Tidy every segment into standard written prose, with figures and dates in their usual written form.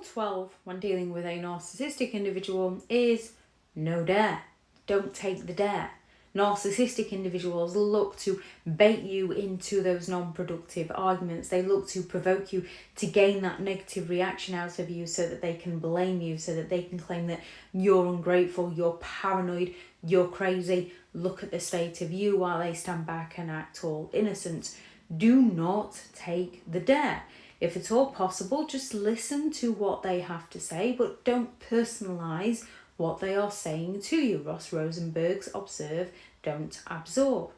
Rule 12 when dealing with a narcissistic individual is no dare. Don't take the dare. Narcissistic individuals look to bait you into those non-productive arguments. They look to provoke you to gain that negative reaction out of you so that they can blame you, so that they can claim that you're ungrateful, you're paranoid, you're crazy. Look at the state of you, while they stand back and act all innocent. Do not take the dare. If it's all possible, just listen to what they have to say, but don't personalize what they are saying to you. Ross Rosenberg's observe, don't absorb.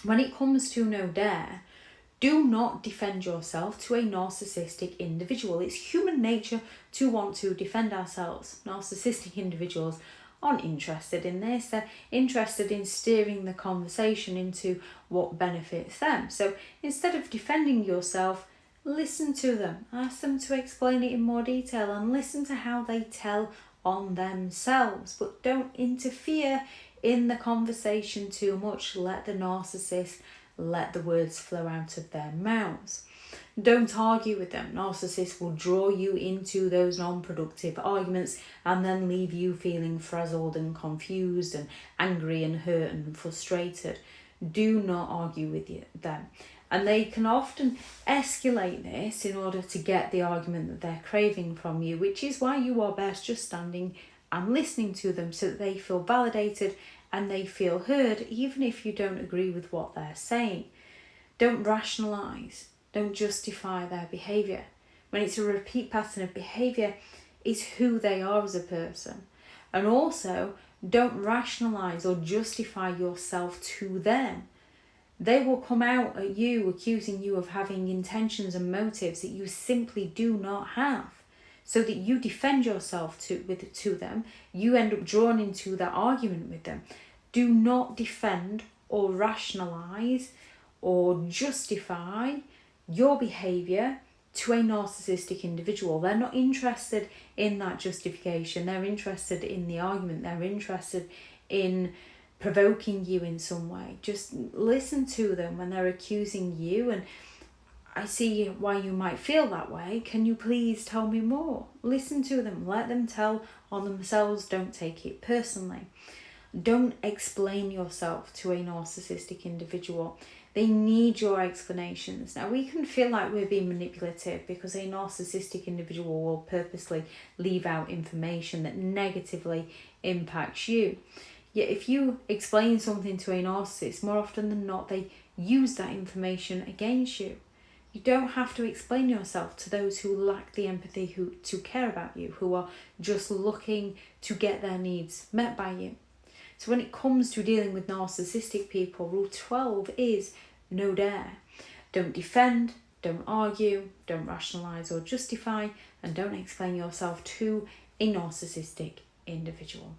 When it comes to no dare, do not defend yourself to a narcissistic individual. It's human nature to want to defend ourselves. Narcissistic individuals aren't interested in this. They're interested in steering the conversation into what benefits them. So instead of defending yourself, listen to them. Ask them to explain it in more detail and listen to how they tell on themselves, but don't interfere in the conversation too much. Let the narcissist let the words flow out of their mouths. Don't argue with them. Narcissists will draw you into those non-productive arguments and then leave you feeling frazzled and confused and angry and hurt and frustrated. Do not argue with them. And they can often escalate this in order to get the argument that they're craving from you, which is why you are best just standing and listening to them so that they feel validated and they feel heard, even if you don't agree with what they're saying. Don't rationalise. Don't justify their behaviour. When it's a repeat pattern of behaviour, it's who they are as a person. And also, don't rationalise or justify yourself to them. They will come out at you accusing you of having intentions and motives that you simply do not have. So that you defend yourself to them, you end up drawn into that argument with them. Do not defend or rationalise or justify your behaviour to a narcissistic individual. They're not interested in that justification. They're interested in the argument. They're interested in provoking you in some way. Just listen to them when they're accusing you, and I see why you might feel that way. Can you please tell me more? Listen to them. Let them tell on themselves. Don't take it personally. Don't explain yourself to a narcissistic individual. They need your explanations. Now, we can feel like we're being manipulative because a narcissistic individual will purposely leave out information that negatively impacts you. Yet if you explain something to a narcissist, more often than not, they use that information against you. You don't have to explain yourself to those who lack the empathy to care about you, who are just looking to get their needs met by you. So when it comes to dealing with narcissistic people, Rule 12 is no dare. Don't defend, don't argue, don't rationalise or justify, and don't explain yourself to a narcissistic individual.